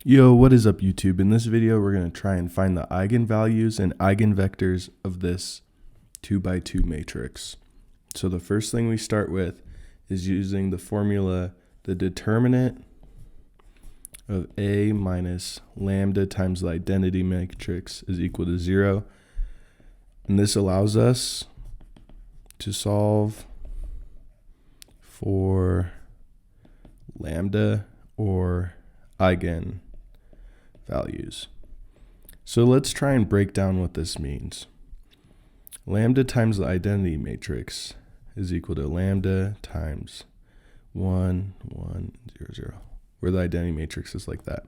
Yo, what is up YouTube? In this video, we're going to try and find the eigenvalues and eigenvectors of this 2x2 matrix. So the first thing we start with is using the formula, the determinant of A minus lambda times the identity matrix is equal to 0. And this allows us to solve for lambda or eigenvalues. So let's try and break down what this means. Lambda times the identity matrix is equal to lambda times 1, 1, 0, 0, where the identity matrix is like that.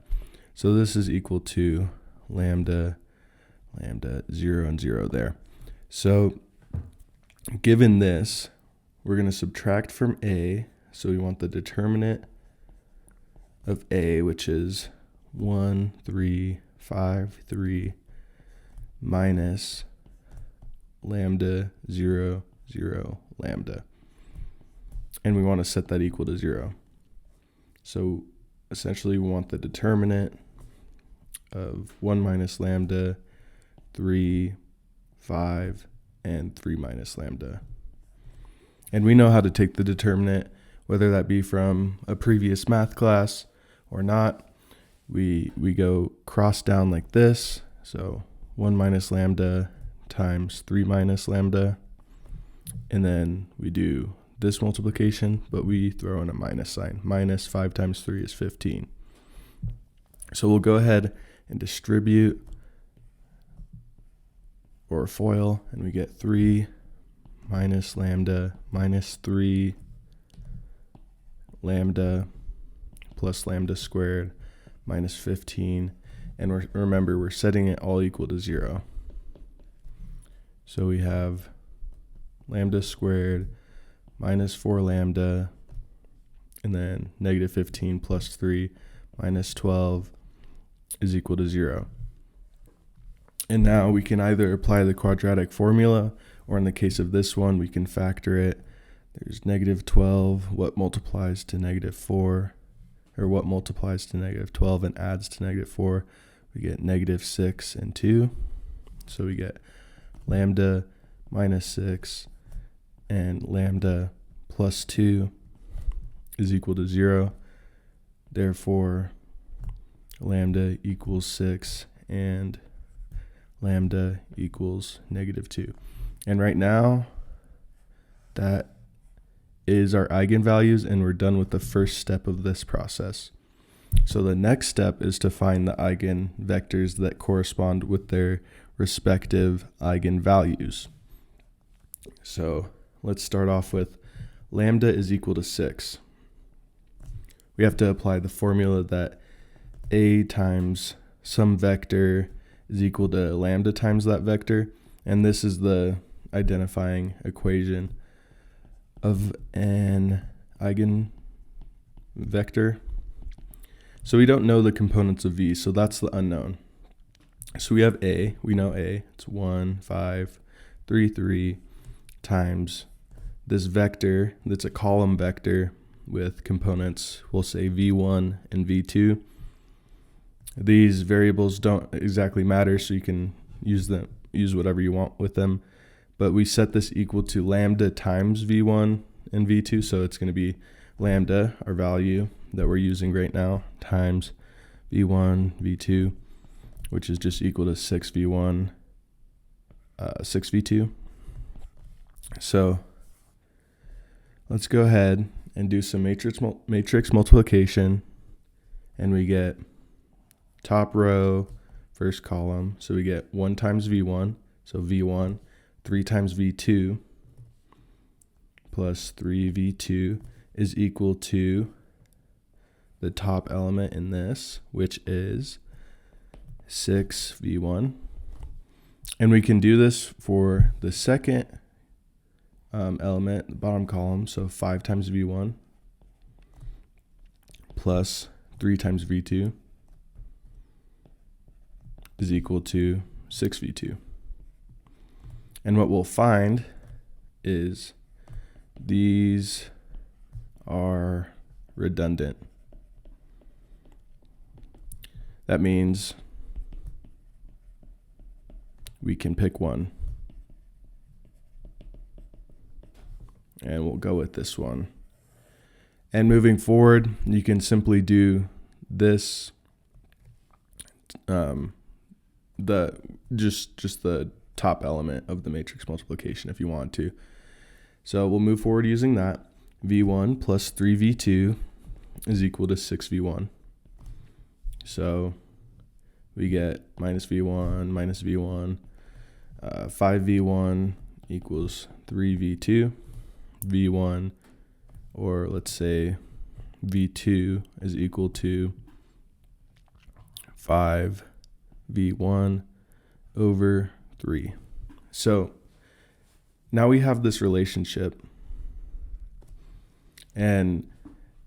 So this is equal to lambda, 0, and 0 there. So given this, we're going to subtract from A. So we want the determinant of A, which is 1, 3, 5, 3, minus lambda, 0, 0, lambda. And we want to set that equal to 0. So essentially we want the determinant of 1 minus lambda, 3, 5, and 3 minus lambda. And we know how to take the determinant, whether that be from a previous math class or not. We go cross down like this. So 1 minus lambda times 3 minus lambda. And then we do this multiplication, but we throw in a minus sign. Minus 5 times 3 is 15. So we'll go ahead and distribute or FOIL, and we get 3 minus lambda minus 3 lambda plus lambda squared minus 15. And remember, we're setting it all equal to 0. So we have lambda squared minus 4 lambda, and then negative 15 plus 3 minus 12 is equal to 0. And now we can either apply the quadratic formula, or in the case of this one, we can factor it. There's negative 12, what multiplies to negative 4, or what multiplies to negative 12 and adds to negative 4. We get negative 6 and 2. So we get lambda minus 6 and lambda plus 2 is equal to 0. Therefore, lambda equals 6 and lambda equals negative 2. And right now, that is our eigenvalues, and we're done with the first step of this process. So the next step is to find the eigenvectors that correspond with their respective eigenvalues. So let's start off with lambda is equal to 6. We have to apply the formula that A times some vector is equal to lambda times that vector, and this is the identifying equation of an eigenvector. So we don't know the components of V, so that's the unknown. So we have A, we know A, it's 1, 5, 3, 3 times this vector that's a column vector with components, we'll say V1 and V2. These variables don't exactly matter, so you can use whatever you want with them. But we set this equal to lambda times V1 and V2, so it's going to be lambda, our value that we're using right now, times V1, V2, which is just equal to 6V1, 6V2. So let's go ahead and do some matrix multiplication, and we get top row, first column, so we get 1 times V1, so V1, 3 times V2 plus 3V2 is equal to the top element in this, which is 6V1. And we can do this for the second element, the bottom column, so 5 times V1 plus 3 times V2 is equal to 6V2. And what we'll find is these are redundant. that means we can pick one. And we'll go with this one. And moving forward, you can simply do this, just the top element of the matrix multiplication if you want to. So we'll move forward using that. V1 plus 3V2 is equal to 6V1. So we get minus V1 minus V1. 5V1 equals 3V2. V1, or let's say V2, is equal to 5V1 over 3. So now we have this relationship, and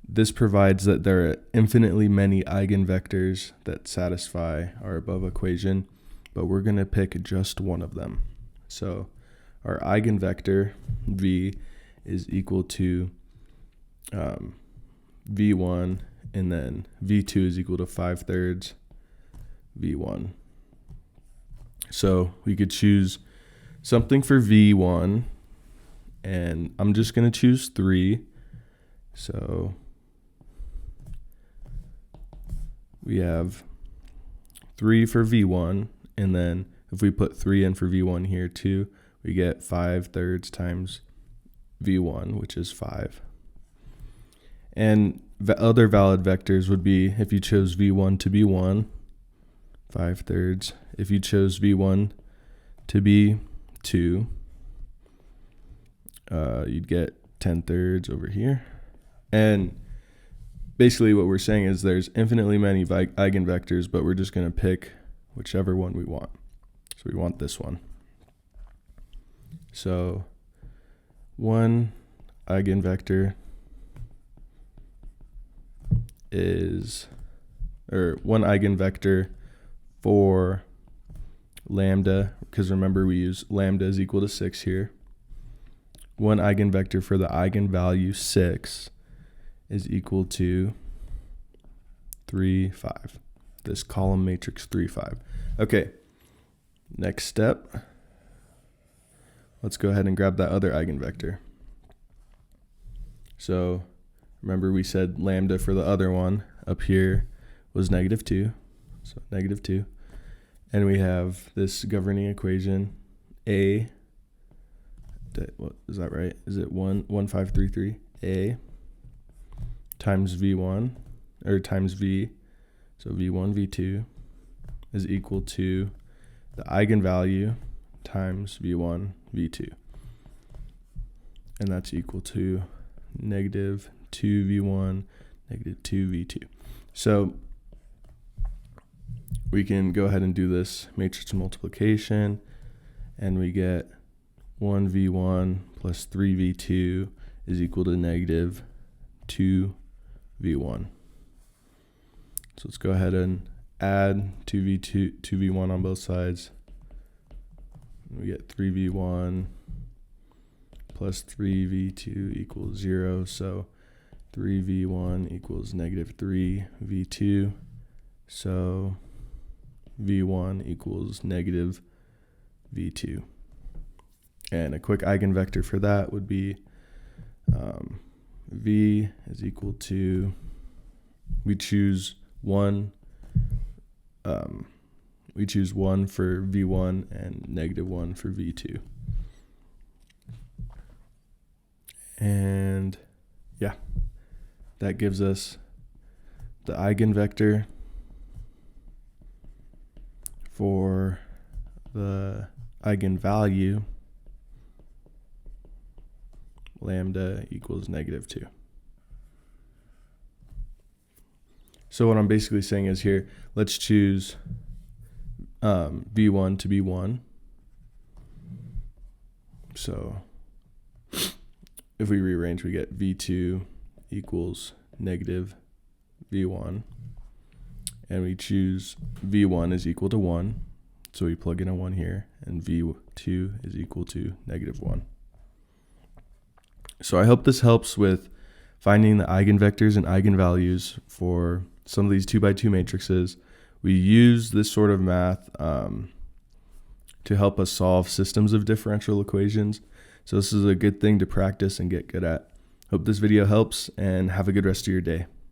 this provides that there are infinitely many eigenvectors that satisfy our above equation, but we're going to pick just one of them. So our eigenvector V is equal to V1, and then V2 is equal to 5/3 V1. So we could choose something for V1, and I'm just going to choose 3. So we have 3 for V1, and then if we put 3 in for V1 here too, we get 5/3 times V1, which is 5. And the other valid vectors would be, if you chose V1 to be 1, 5/3. If you chose V1 to be 2, you'd get 10/3 over here. And basically what we're saying is there's infinitely many eigenvectors, but we're just going to pick whichever one we want. So we want this one. So one eigenvector one eigenvector for lambda, because remember we use lambda is equal to 6 here. One eigenvector for the eigenvalue 6 is equal to 3, 5. This column matrix 3, 5. Okay, next step. Let's go ahead and grab that other eigenvector. So remember we said lambda for the other one up here was -2. So -2. And we have this governing equation A. What is that right? Is it 1,533? A times V1 or times V. So V1, V2 is equal to the eigenvalue times V1, V2. And that's equal to -2V1, -2V2. So we can go ahead and do this matrix multiplication, and we get 1V1 plus 3V2 is equal to -2V1. So let's go ahead and add 2V1 on both sides. We get 3V1 plus 3V2 equals 0. So 3V1 equals -3V2. So V1 equals -V2. And a quick eigenvector for that would be V is equal to, we choose 1 for V1 and -1 for V2. And yeah, that gives us the eigenvector for the eigenvalue lambda equals -2. So what I'm basically saying is here, let's choose V1 to be 1. So if we rearrange, we get V2 equals -V1. And we choose V1 is equal to 1. So we plug in a 1 here, and V2 is equal to -1. So I hope this helps with finding the eigenvectors and eigenvalues for some of these 2x2 matrices we use this sort of math to help us solve systems of differential equations. So this is a good thing to practice and get good at. Hope this video helps, and have a good rest of your day.